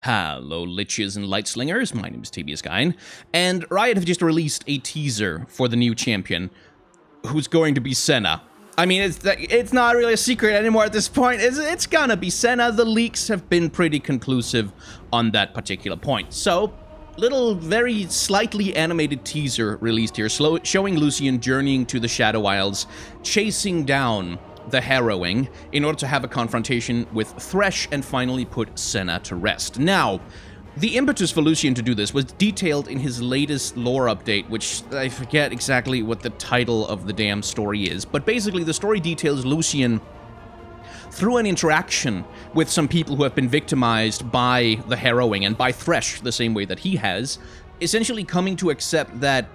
Hello, liches and lightslingers. My name is biiig, and Riot have just released a teaser for the new champion, who's going to be Senna. I mean, it's not really a secret anymore at this point. It's gonna be Senna. The leaks have been pretty conclusive on that particular point. So, little, very slightly animated teaser released here, showing Lucian journeying to the Shadow Isles, chasing down the Harrowing in order to have a confrontation with Thresh and finally put Senna to rest. Now, the impetus for Lucian to do this was detailed in his latest lore update, which I forget exactly what the title of the damn story is, but basically the story details Lucian through an interaction with some people who have been victimized by the Harrowing and by Thresh the same way that he has, essentially coming to accept that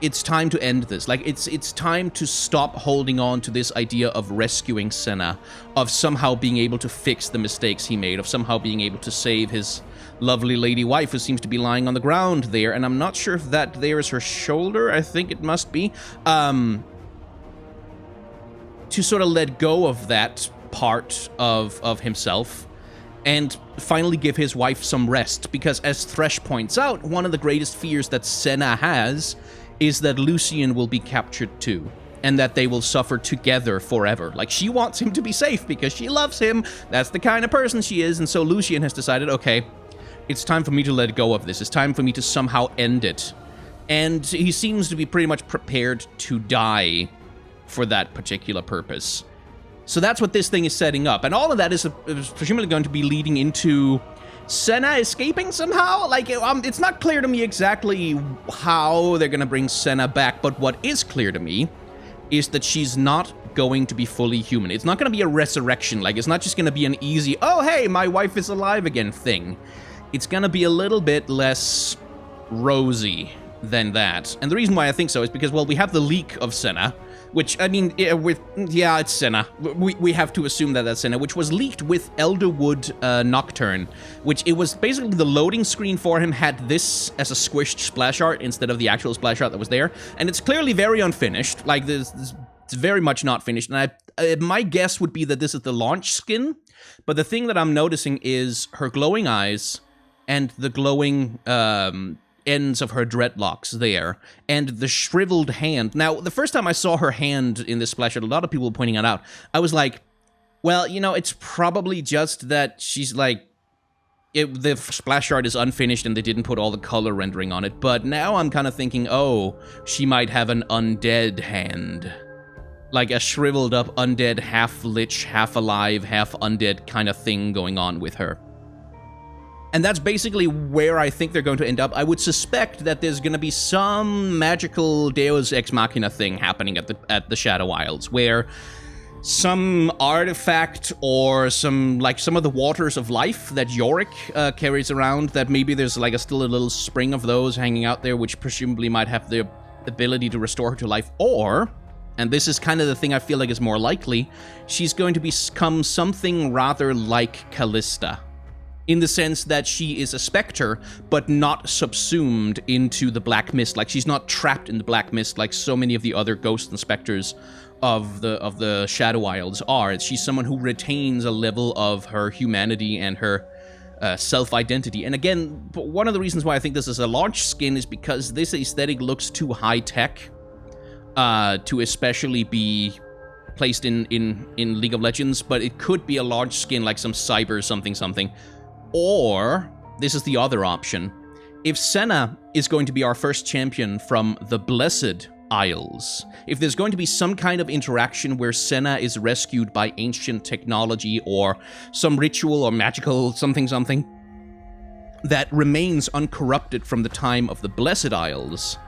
it's time to end this. Like, it's time to stop holding on to this idea of rescuing Senna, of somehow being able to fix the mistakes he made, of somehow being able to save his lovely lady wife who seems to be lying on the ground there, and I'm not sure if that there is her shoulder. I think it must be. To sort of let go of that part of himself and finally give his wife some rest, because as Thresh points out, one of the greatest fears that Senna has is that Lucian will be captured too, and that they will suffer together forever. Like, she wants him to be safe because she loves him. That's the kind of person she is, and so Lucian has decided, okay, it's time for me to let go of this. It's time for me to somehow end it. And he seems to be pretty much prepared to die for that particular purpose. So that's what this thing is setting up, and all of that is presumably going to be leading into Senna escaping somehow? Like, it's not clear to me exactly how they're gonna bring Senna back, but what is clear to me is that she's not going to be fully human. It's not gonna be a resurrection. Like, it's not just gonna be an easy, oh, hey, my wife is alive again thing. It's gonna be a little bit less rosy than that. And the reason why I think so is because, well, we have the leak of Senna, which, I mean, yeah, it's Senna. We have to assume that that's Senna, which was leaked with Elderwood Nocturne, which it was basically the loading screen for him had this as a squished splash art instead of the actual splash art that was there, and it's clearly very unfinished. Like, it's very much not finished, and my guess would be that this is the launch skin, but the thing that I'm noticing is her glowing eyes and the glowing ends of her dreadlocks there, and the shriveled hand. Now, the first time I saw her hand in this splash art, a lot of people were pointing it out. I was like, well, you know, it's probably just that she's like, the splash art is unfinished and they didn't put all the color rendering on it, but now I'm kind of thinking, oh, she might have an undead hand. Like a shriveled up undead, half lich, half alive, half undead kind of thing going on with her. And that's basically where I think they're going to end up. I would suspect that there's going to be some magical Deus Ex Machina thing happening at the Shadow Isles, where some artifact or some of the waters of life that Yorick carries around, that maybe there's like still a little spring of those hanging out there, which presumably might have the ability to restore her to life, or, and this is kind of the thing I feel like is more likely, she's going to become something rather like Callista, in the sense that she is a specter, but not subsumed into the black mist. Like, she's not trapped in the black mist like so many of the other ghosts and specters of the Shadow Isles are. She's someone who retains a level of her humanity and her self-identity. And again, one of the reasons why I think this is a launch skin is because this aesthetic looks too high-tech to especially be placed in League of Legends, but it could be a large skin like some cyber something. Or, this is the other option, if Senna is going to be our first champion from the Blessed Isles, if there's going to be some kind of interaction where Senna is rescued by ancient technology or some ritual or magical something that remains uncorrupted from the time of the Blessed Isles,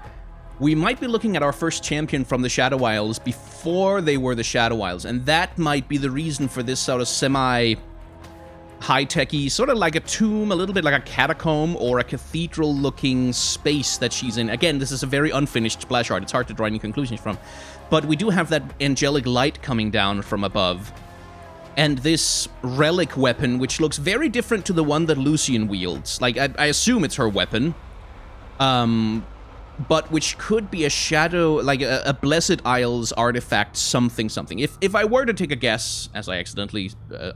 we might be looking at our first champion from the Shadow Isles before they were the Shadow Isles, and that might be the reason for this sort of high-techy, sort of like a tomb, a little bit like a catacomb or a cathedral-looking space that she's in. Again, this is a very unfinished splash art. It's hard to draw any conclusions from. But we do have that angelic light coming down from above. And this relic weapon, which looks very different to the one that Lucian wields. Like, I assume it's her weapon. but which could be a shadow, like a Blessed Isles artifact, something. If I were to take a guess, as I accidentally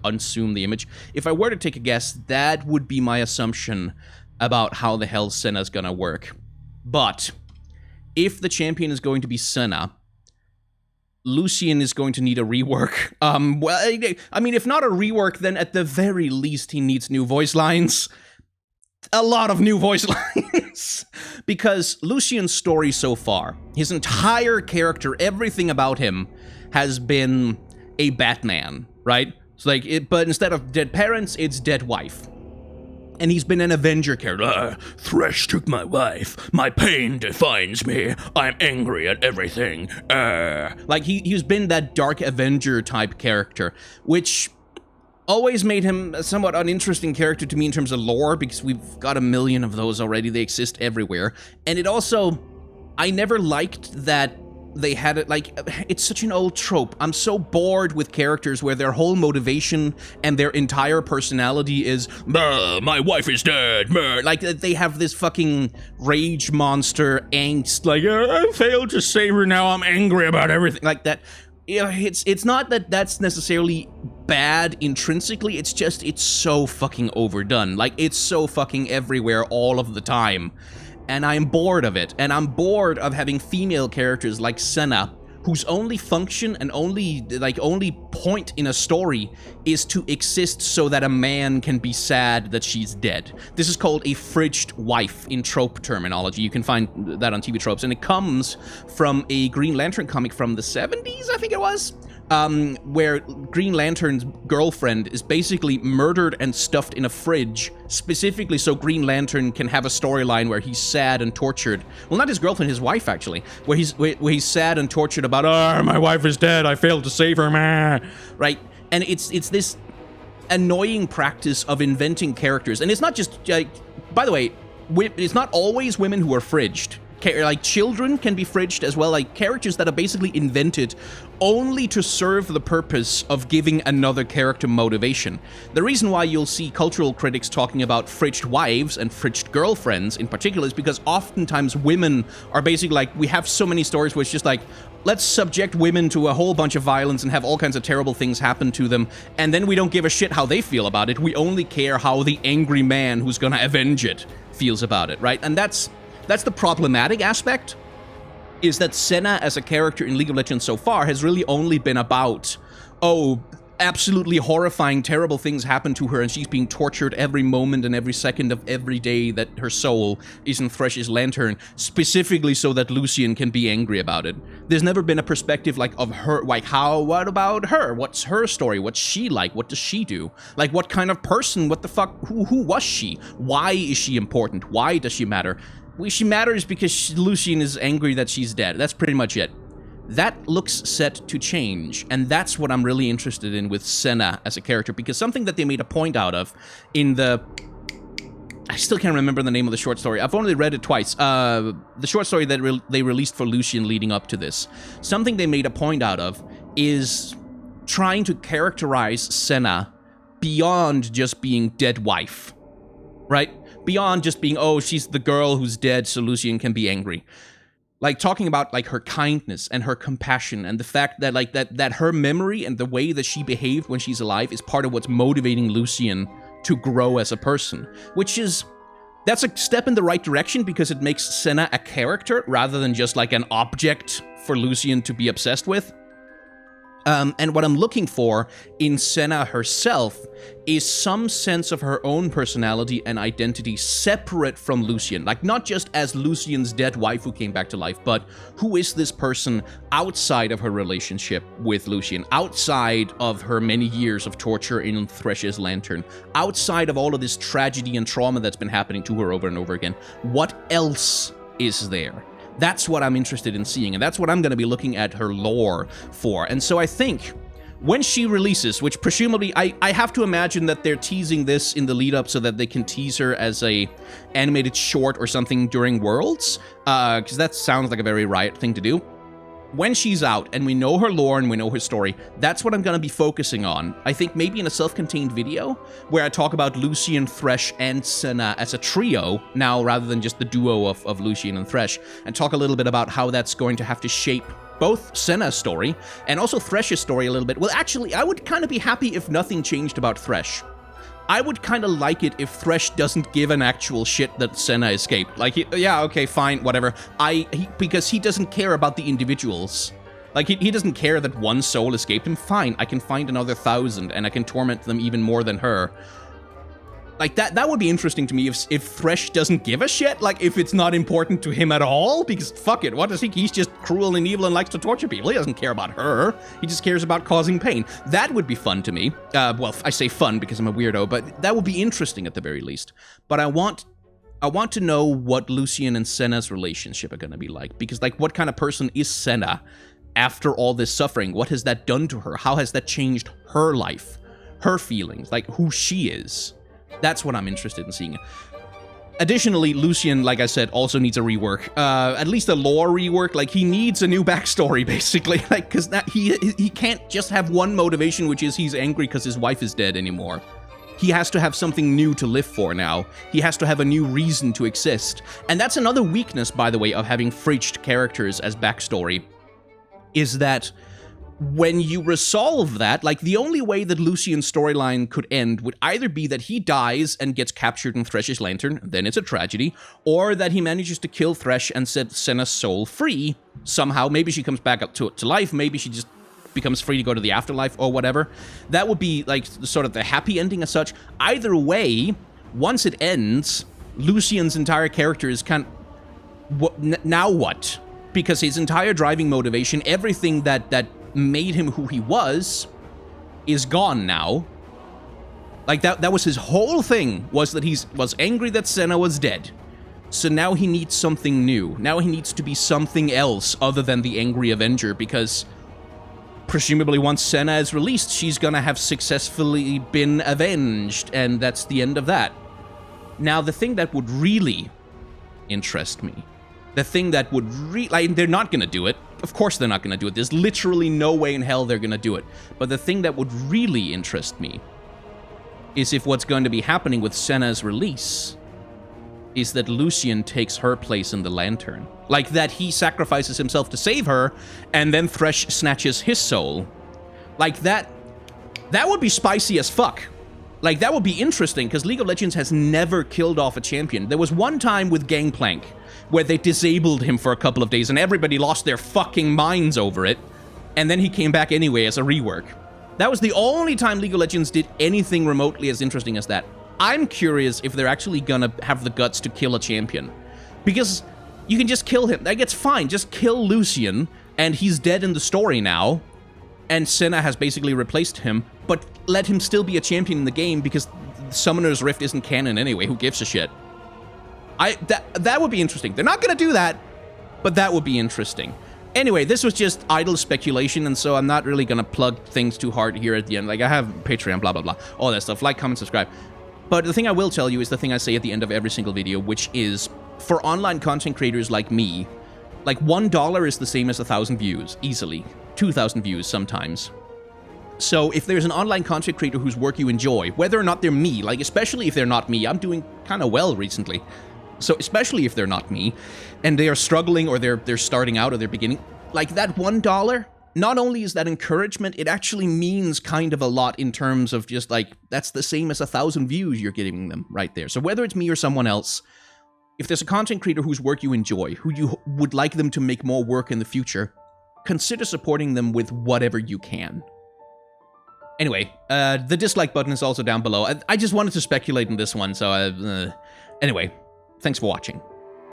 unzoomed the image, if I were to take a guess, that would be my assumption about how the hell Senna's gonna work. But if the champion is going to be Senna, Lucian is going to need a rework. Well, I mean, if not a rework, then at the very least he needs new voice lines. A lot of new voice lines. Because Lucian's story so far, his entire character, everything about him, has been a Batman, right? It's like, but instead of dead parents, it's dead wife. And he's been an Avenger character. Thresh took my wife. My pain defines me. I'm angry at everything. Like, he's been that dark Avenger type character, which always made him a somewhat uninteresting character to me in terms of lore, because we've got a million of those already. They exist everywhere. And it also, I never liked that they had it, like, it's such an old trope. I'm so bored with characters where their whole motivation and their entire personality is, my wife is dead, like, they have this fucking rage monster angst, like, I failed to save her, now I'm angry about everything, like that. Yeah, it's not that that's necessarily bad intrinsically, it's just, it's so fucking overdone. Like, it's so fucking everywhere all of the time. And I'm bored of it. And I'm bored of having female characters like Senna, whose only function and only point in a story is to exist so that a man can be sad that she's dead. This is called a fridged wife in trope terminology. You can find that on TV Tropes, and it comes from a Green Lantern comic from the 70s, I think it was, where Green Lantern's girlfriend is basically murdered and stuffed in a fridge, specifically so Green Lantern can have a storyline where he's sad and tortured. Well, not his girlfriend, his wife, actually, where he's sad and tortured about, my wife is dead, I failed to save her, right? And it's this annoying practice of inventing characters, and it's not just, by the way, it's not always women who are fridged. Like, children can be fridged as well, like characters that are basically invented only to serve the purpose of giving another character motivation. The reason why you'll see cultural critics talking about fridged wives and fridged girlfriends in particular is because oftentimes women are basically like, we have so many stories where it's just like, let's subject women to a whole bunch of violence and have all kinds of terrible things happen to them, and then we don't give a shit how they feel about it. We only care how the angry man who's gonna avenge it feels about it, right? And that's the problematic aspect, is that Senna as a character in League of Legends so far has really only been about, absolutely horrifying, terrible things happen to her and she's being tortured every moment and every second of every day that her soul is in Thresh's lantern, specifically so that Lucian can be angry about it. There's never been a perspective, like, of her, like, what about her? What's her story? What's she like? What does she do? Like, what kind of person? What the fuck? Who was she? Why is she important? Why does she matter? She matters because Lucian is angry that she's dead. That's pretty much it. That looks set to change, and that's what I'm really interested in with Senna as a character, because something that they made a point out of in the... I still can't remember the name of the short story. I've only read it twice. The short story that they released for Lucian leading up to this. Something they made a point out of is trying to characterize Senna beyond just being dead wife, right? Beyond just being, she's the girl who's dead so Lucian can be angry. Like, talking about, like, her kindness and her compassion and the fact that, like, that her memory and the way that she behaved when she's alive is part of what's motivating Lucian to grow as a person. Which is, that's a step in the right direction because it makes Senna a character rather than just, like, an object for Lucian to be obsessed with. And what I'm looking for in Senna herself is some sense of her own personality and identity separate from Lucian. Like, not just as Lucian's dead wife who came back to life, but who is this person outside of her relationship with Lucian, outside of her many years of torture in Thresh's lantern, outside of all of this tragedy and trauma that's been happening to her over and over again. What else is there? That's what I'm interested in seeing, and that's what I'm going to be looking at her lore for. And so I think when she releases, which presumably, I have to imagine that they're teasing this in the lead-up so that they can tease her as a animated short or something during Worlds, because that sounds like a very Riot thing to do. when she's out and we know her lore and we know her story, that's what I'm going to be focusing on. I think maybe in a self-contained video where I talk about Lucian, Thresh, and Senna as a trio now rather than just the duo of Lucian and Thresh, and talk a little bit about how that's going to have to shape both Senna's story and also Thresh's story a little bit. Well, actually, I would kind of be happy if nothing changed about Thresh. I would kind of like it if Thresh doesn't give an actual shit that Senna escaped. Like, yeah, okay, fine, whatever. Because he doesn't care about the individuals. Like, he doesn't care that one soul escaped him. Fine, I can find another 1,000, and I can torment them even more than her. Like, that would be interesting to me if Thresh doesn't give a shit. Like, if it's not important to him at all. Because, fuck it, what does he... He's just cruel and evil and likes to torture people. He doesn't care about her. He just cares about causing pain. That would be fun to me. Well, I say fun because I'm a weirdo, but that would be interesting at the very least. But I want to know what Lucian and Senna's relationship are going to be like. Because, like, what kind of person is Senna after all this suffering? What has that done to her? How has that changed her life? Her feelings? Like, who she is? That's what I'm interested in seeing. Additionally, Lucian, like I said, also needs a rework. At least a lore rework. Like, he needs a new backstory, basically. Like, because he can't just have one motivation, which is he's angry because his wife is dead anymore. He has to have something new to live for now. He has to have a new reason to exist. And that's another weakness, by the way, of having fridged characters as backstory, is that when you resolve that, like, the only way that Lucian's storyline could end would either be that he dies and gets captured in Thresh's lantern, then it's a tragedy, or that he manages to kill Thresh and set Senna's soul free somehow. Maybe she comes back up to life, maybe she just becomes free to go to the afterlife or whatever. That would be, like, sort of the happy ending as such. Either way, once it ends, Lucian's entire character is now what? Because his entire driving motivation, everything that made him who he was, is gone now. Like, that was his whole thing, was that he was angry that Senna was dead. So now he needs something new. Now he needs to be something else other than the angry Avenger, because presumably once Senna is released, she's gonna have successfully been avenged, and that's the end of that. Now, the thing that would really interest me, the thing that would like, they're not gonna do it. Of course they're not gonna do it. There's literally no way in hell they're gonna do it. But the thing that would really interest me is if what's going to be happening with Senna's release is that Lucian takes her place in the Lantern. Like, that he sacrifices himself to save her, and then Thresh snatches his soul. Like, that would be spicy as fuck. Like, that would be interesting, because League of Legends has never killed off a champion. There was one time with Gangplank where they disabled him for a couple of days, and everybody lost their fucking minds over it, and then he came back anyway as a rework. That was the only time League of Legends did anything remotely as interesting as that. I'm curious if they're actually gonna have the guts to kill a champion. Because you can just kill him. Like, it's fine. Just kill Lucian, and he's dead in the story now, and Senna has basically replaced him, but let him still be a champion in the game, because Summoner's Rift isn't canon anyway. Who gives a shit? That would be interesting. They're not gonna do that, but that would be interesting. Anyway, this was just idle speculation, and so I'm not really gonna plug things too hard here at the end. Like, I have Patreon, blah, blah, blah, all that stuff. Like, comment, subscribe. But the thing I will tell you is the thing I say at the end of every single video, which is, for online content creators like me, like, $1 is the same as 1,000 views, easily. 2,000 views sometimes. So if there's an online content creator whose work you enjoy, whether or not they're me, like, especially if they're not me, I'm doing kind of well recently. So especially if they're not me, and they are struggling, or they're starting out, or they're beginning, like, that $1, not only is that encouragement, it actually means kind of a lot in terms of just, like, that's the same as 1,000 views you're giving them right there. So whether it's me or someone else, if there's a content creator whose work you enjoy, who you would like them to make more work in the future, consider supporting them with whatever you can. Anyway, the dislike button is also down below. I just wanted to speculate in this one, so anyway, thanks for watching.